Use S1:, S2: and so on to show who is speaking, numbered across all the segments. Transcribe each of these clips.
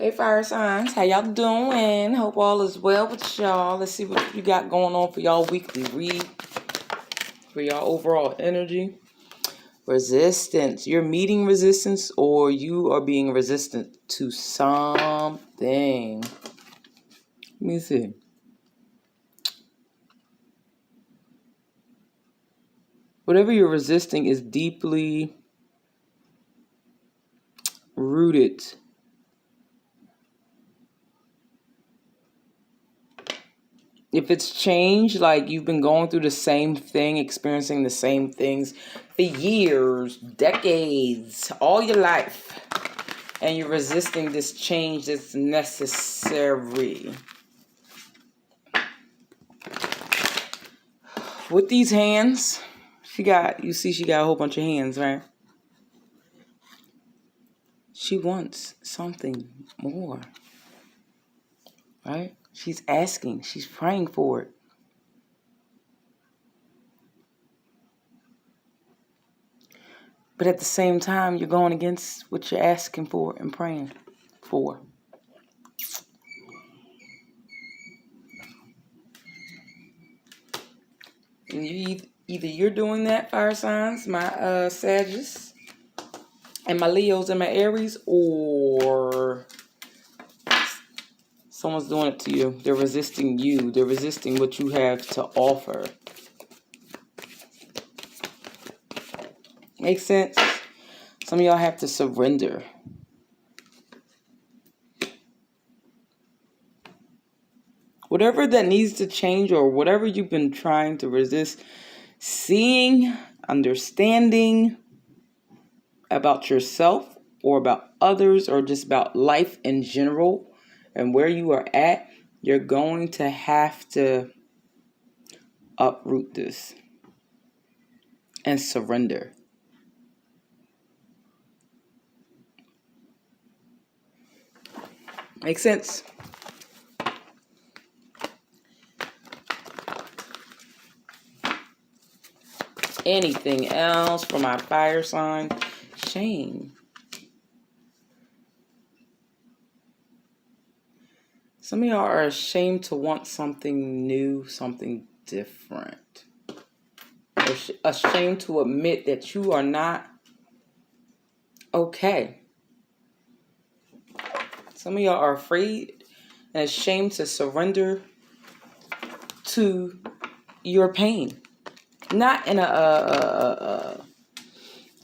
S1: Hey fire signs, how y'all doing? Hope all is well with y'all. Let's see what you got going on for y'all weekly read, for y'all overall energy. Resistance. You're meeting resistance or you are being resistant to something. Let me see. Whatever you're resisting is deeply rooted. If it's change, like you've been going through the same thing, experiencing the same things for years, decades, all your life, and you're resisting this change that's necessary. With these hands, she got a whole bunch of hands, right? She wants something more, right? She's asking, she's praying for it. But at the same time, you're going against what you're asking for and praying for. And either you're doing that, fire signs, my Mssgs, and my Leos and my Aries, or someone's doing it to you. They're resisting you. They're resisting what you have to offer. Makes sense? Some of y'all have to surrender. Whatever that needs to change or whatever you've been trying to resist, seeing, understanding about yourself or about others or just about life in general and where you are at, you're going to have to uproot this and surrender. Make sense? Anything else for my fire sign? Shame. Some of y'all are ashamed to want something new, something different. Or ashamed to admit that you are not okay. Some of y'all are afraid and ashamed to surrender to your pain. Not in a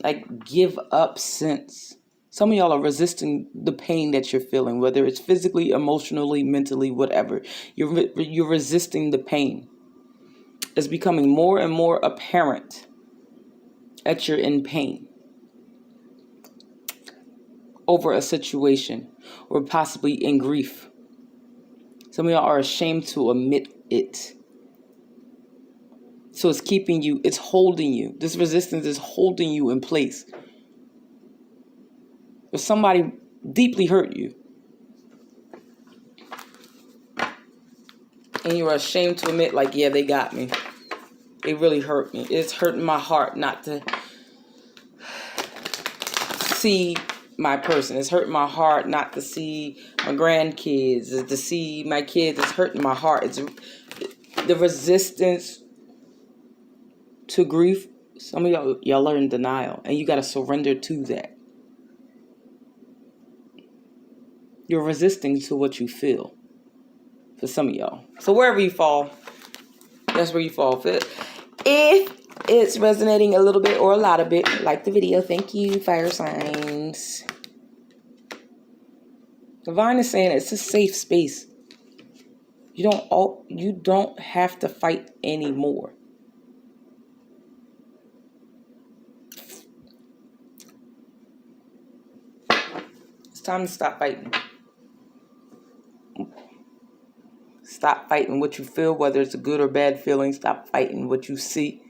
S1: like give up sense. Some of y'all are resisting the pain that you're feeling, whether it's physically, emotionally, mentally, whatever. You're resisting the pain. It's becoming more and more apparent that you're in pain over a situation or possibly in grief. Some of y'all are ashamed to admit it. So it's keeping you, it's holding you. This resistance is holding you in place. If somebody deeply hurt you and you're ashamed to admit, like, yeah, they got me. They really hurt me. It's hurting my heart not to see my person. It's hurting my heart not to see my grandkids, to see my kids. It's hurting my heart. It's the resistance to grief. Some of y'all are in denial, and you got to surrender to that. You're resisting to what you feel. For some of y'all. So wherever you fall, that's where you fall. If it's resonating a little bit or a lot of bit, like the video. Thank you, fire signs. Divine is saying it's a safe space. You don't have to fight anymore. It's time to stop fighting. Stop fighting what you feel, whether it's a good or bad feeling. Stop fighting what you see.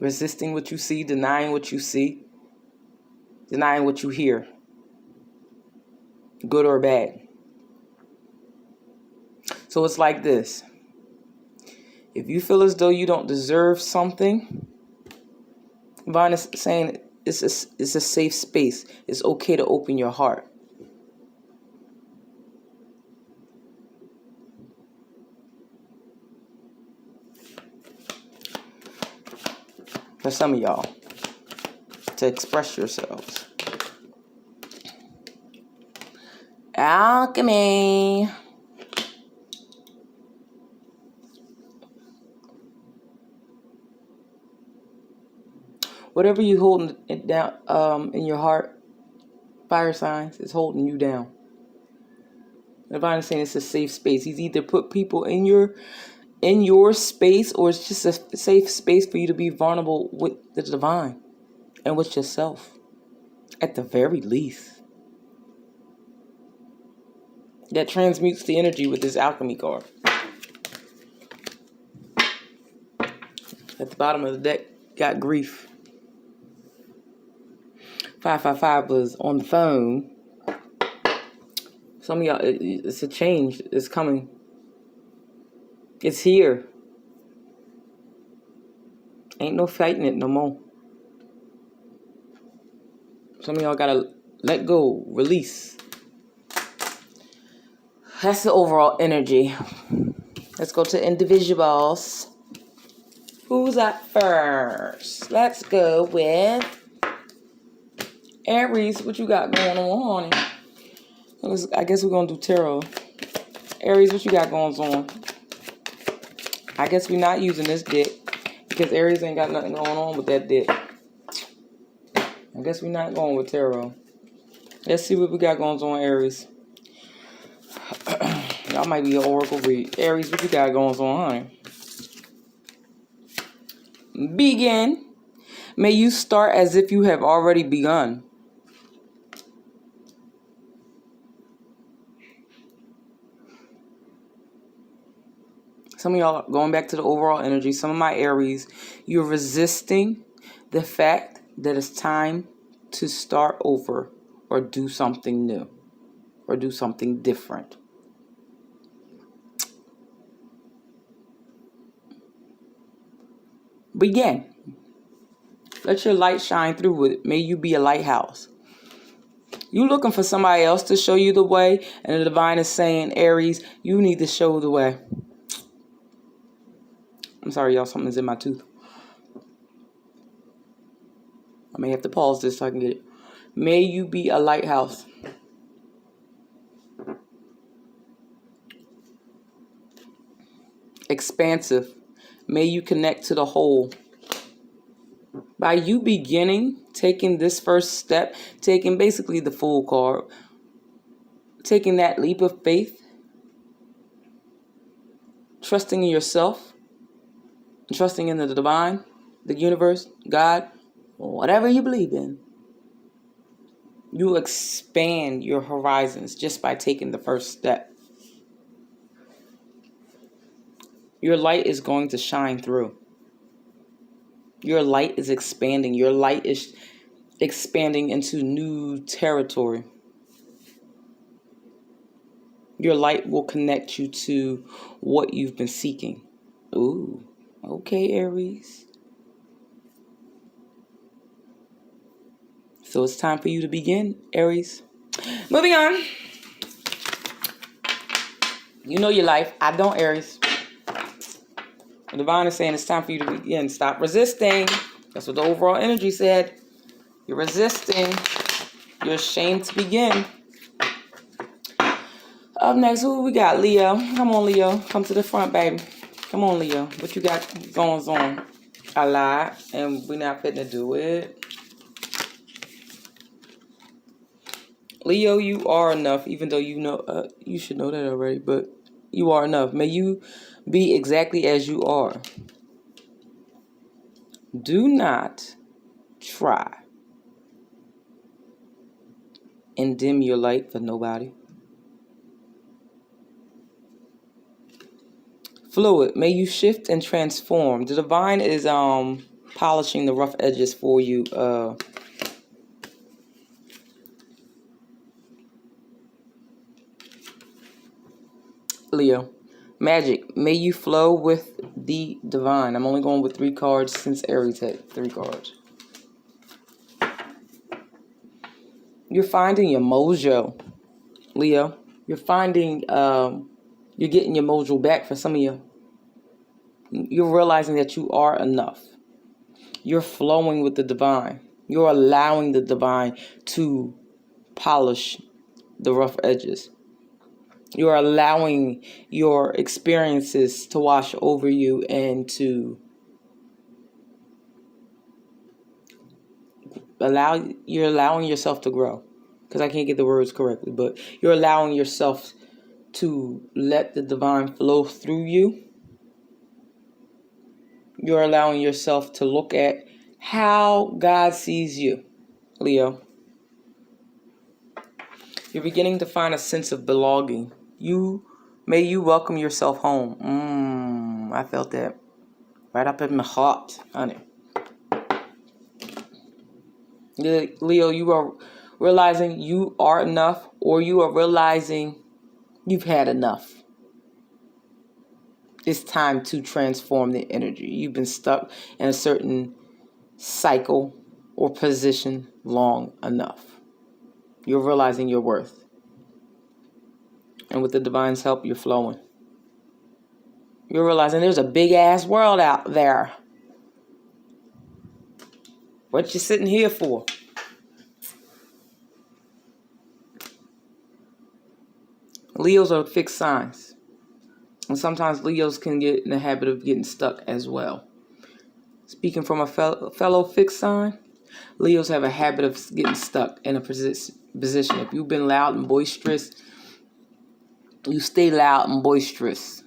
S1: Resisting what you see, denying what you see, denying what you hear. Good or bad. So it's like this. If you feel as though you don't deserve something, Vaughn is saying it's a safe space. It's okay to open your heart. for some of y'all to express yourselves. Alchemy. Whatever you holding it down in your heart, fire signs, is holding you down. The divine is saying it's a safe space. He's either put people in your space, or it's just a safe space for you to be vulnerable with the divine and with yourself, at the very least. That transmutes the energy with this alchemy card. At the bottom of the deck, got grief. 555 was on the phone. Some of y'all, it's a change. It's coming. It's here. Ain't no fighting it no more. Some of y'all gotta let go, release. That's the overall energy. Let's go to individuals. Who's up first? Let's go with Aries. What you got going on? I guess we're going to do tarot. Aries, what you got going on? I guess we're not using this deck because Aries ain't got nothing going on with that deck. I guess we're not going with tarot. Let's see what we got going on, Aries. Y'all might be an oracle read. Aries, what you got going on, honey? Begin. May you start as if you have already begun. Some of y'all, going back to the overall energy, some of my Aries, you're resisting the fact that it's time to start over or do something new or do something different. Begin. Let your light shine through with it. May you be a lighthouse. You looking for somebody else to show you the way, and the divine is saying, Aries, you need to show the way. I'm sorry, y'all, something's in my tooth. I may have to pause this so I can get it. May you be a lighthouse. Expansive. May you connect to the whole. By you beginning, taking this first step, taking basically the Fool card, taking that leap of faith, trusting in yourself, trusting in the divine, the universe, God, whatever you believe in, you expand your horizons just by taking the first step. Your light is going to shine through. Your light is expanding. Your light is expanding into new territory. Your light will connect you to what you've been seeking. Ooh, okay, Aries. So it's time for you to begin, Aries. Moving on. You know your life. I don't, Aries. The divine is saying it's time for you to begin. Stop resisting. That's what the overall energy said. You're resisting. You're ashamed to begin. Up next, who we got? Leo. Come on, Leo. Come to the front, baby. Come on, Leo. What you got going on? I lied, and we're not fitting to do it. Leo, you are enough, even though you know you should know that already, but you are enough. May you be exactly as you are. Do not try and dim your light for nobody. Fluid, may you shift and transform. The divine is polishing the rough edges for you. Leo. Magic, may you flow with the divine. I'm only going with 3 cards since Aries had 3 cards. You're finding your mojo, Leo. You're finding, you're getting your mojo back for some of you. You're realizing that you are enough. You're flowing with the divine. You're allowing the divine to polish the rough edges. You're allowing your experiences to wash over you and to you're allowing yourself to grow. Because I can't get the words correctly, but you're allowing yourself to let the divine flow through you. You're allowing yourself to look at how God sees you, Leo. You're beginning to find a sense of belonging. May you welcome yourself home. I felt that right up in my heart, honey. Leo, you are realizing you are enough, or you are realizing you've had enough. It's time to transform the energy. You've been stuck in a certain cycle or position long enough. You're realizing your worth. And with the divine's help, you're flowing. You're realizing there's a big ass world out there. What you sitting here for? Leos are fixed signs. And sometimes Leos can get in the habit of getting stuck as well. Speaking from a fellow fixed sign, Leos have a habit of getting stuck in a position. If you've been loud and boisterous, you stay loud and boisterous.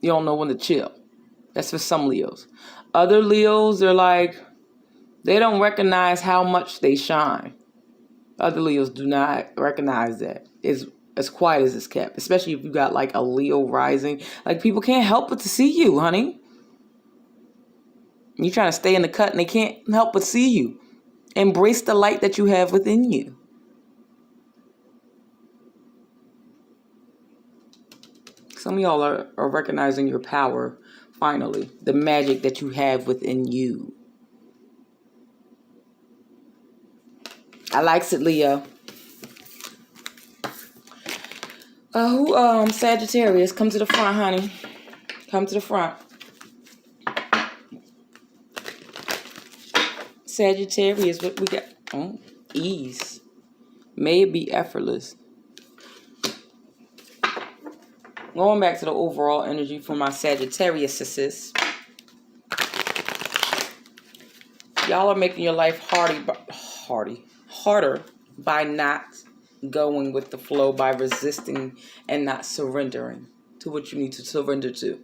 S1: You don't know when to chill. That's for some Leos. Other Leos, they don't recognize how much they shine. Other Leos do not recognize that. It's as quiet as it's kept. Especially if you got like a Leo rising. Like, people can't help but to see you, honey. You're trying to stay in the cut and they can't help but see you. Embrace the light that you have within you. Some of y'all are recognizing your power, finally. The magic that you have within you. I likes it, Leo. Sagittarius, come to the front, honey. Come to the front. Sagittarius, what we got? Ease. May it be effortless. Going back to the overall energy for my Sagittariuses. Y'all are making your life harder by not going with the flow, by resisting and not surrendering to what you need to surrender to.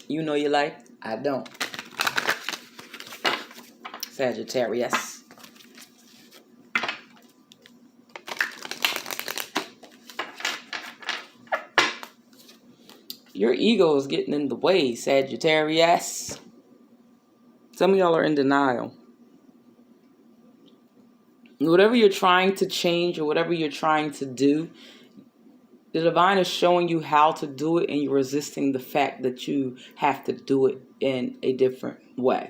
S1: You know your life? I don't. Sagittarius. Your ego is getting in the way, Sagittarius. Some of y'all are in denial. Whatever you're trying to change or whatever you're trying to do, the divine is showing you how to do it, and you're resisting the fact that you have to do it in a different way,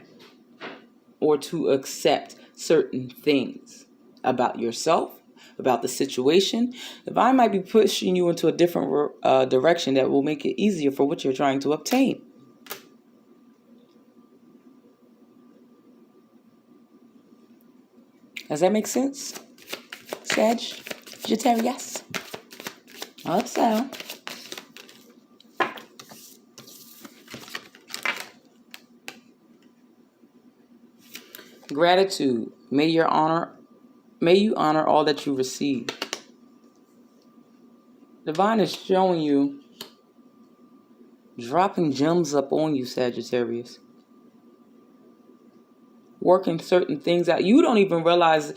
S1: or to accept certain things about yourself, about the situation. The divine might be pushing you into a different direction that will make it easier for what you're trying to obtain. Does that make sense? Sagittarius? I hope so. Gratitude. May you honor all that you receive. Divine is showing you, dropping gems up on you, Sagittarius. Working certain things out. You don't even realize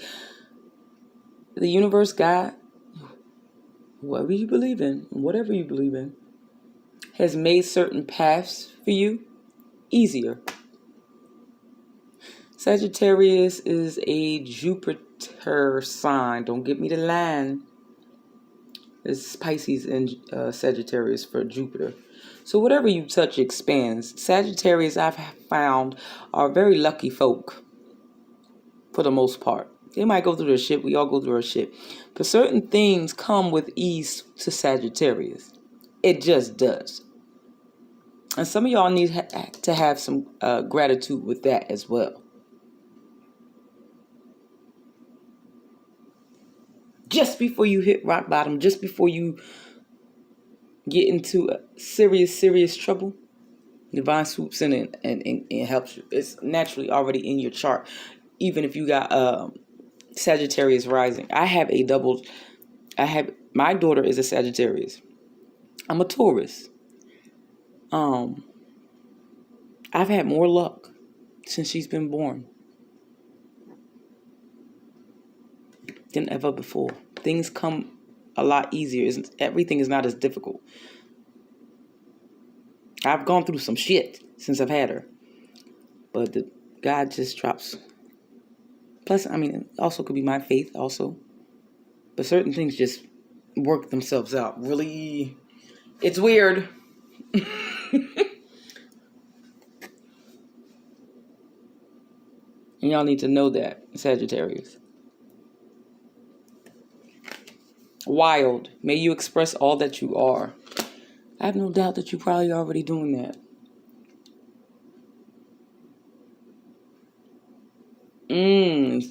S1: the universe, God, whoever you believe in, whatever you believe in, has made certain paths for you easier. Sagittarius is a Jupiter sign. Don't get me the line. It's Pisces and Sagittarius for Jupiter. So whatever you touch expands. Sagittarius, I've found, are very lucky folk for the most part. They might go through their shit. We all go through our shit. But certain things come with ease to Sagittarius. It just does. And some of y'all need to have some gratitude with that as well. Just before you hit rock bottom, just before you get into serious trouble, divine swoops in and helps you. It's naturally already in your chart. Even if you got Sagittarius rising. My daughter is a Sagittarius. I'm a Taurus. I've had more luck since she's been born than ever before. Things come a lot easier. Everything is not as difficult. I've gone through some shit since I've had her. But God just drops. Plus, I mean, it also could be my faith also. But certain things just work themselves out. Really, it's weird. And y'all need to know that, Sagittarius. Wild. May you express all that you are. I have no doubt that you're probably already doing that.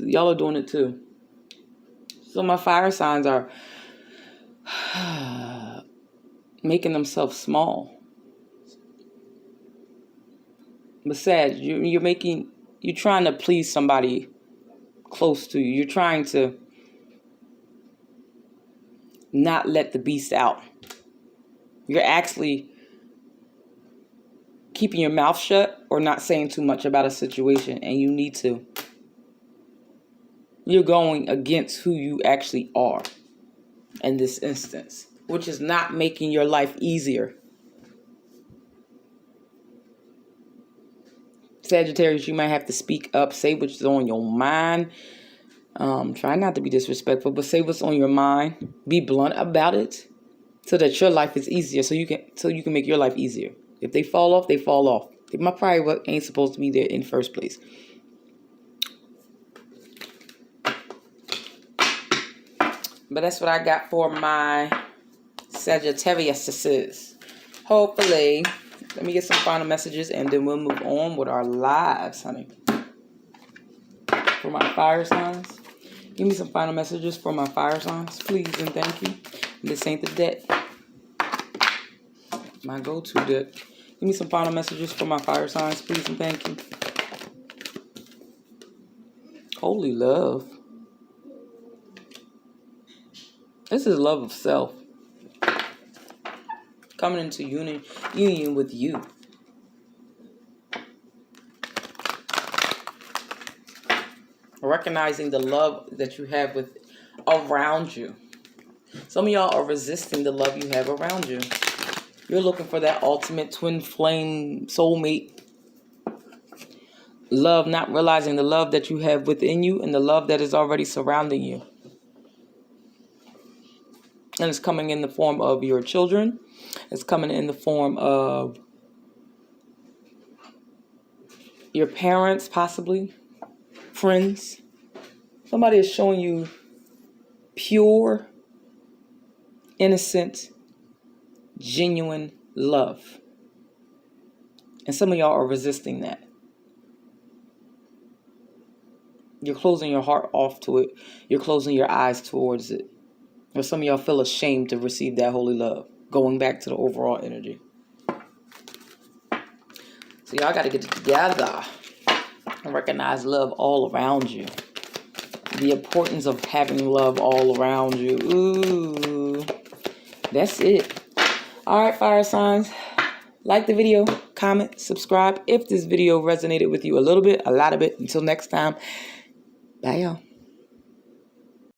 S1: Y'all are doing it too. So my fire signs are making themselves small. But Sag, you're trying to please somebody close to you. You're trying to not let the beast out. You're actually keeping your mouth shut or not saying too much about a situation, and you need to. You're going against who you actually are in this instance, which is not making your life easier. Sagittarius, you might have to speak up, say what's on your mind. Try not to be disrespectful, but say what's on your mind. Be blunt about it so that your life is easier, so you can make your life easier. If they fall off, they fall off. They probably ain't supposed to be there in the first place. But that's what I got for my Sagittariuses. Hopefully, let me get some final messages and then we'll move on with our lives, honey. For my fire signs. Give me some final messages for my fire signs, please and thank you. This ain't the deck. My go-to deck. Give me some final messages for my fire signs, please and thank you. Holy love. This is love of self. Coming into union with you. Recognizing the love that you have around you. Some of y'all are resisting the love you have around you. You're looking for that ultimate twin flame soulmate love, not realizing the love that you have within you and the love that is already surrounding you. And it's coming in the form of your children. It's coming in the form of your parents, possibly. Friends. Somebody is showing you pure, innocent, genuine love. And some of y'all are resisting that. You're closing your heart off to it. You're closing your eyes towards it. Or some of y'all feel ashamed to receive that holy love. Going back to the overall energy. So y'all got to get it together and recognize love all around you. The importance of having love all around you. Ooh. That's it. All right, fire signs. Like the video, comment, subscribe if this video resonated with you a little bit, a lot of it. Until next time. Bye, y'all.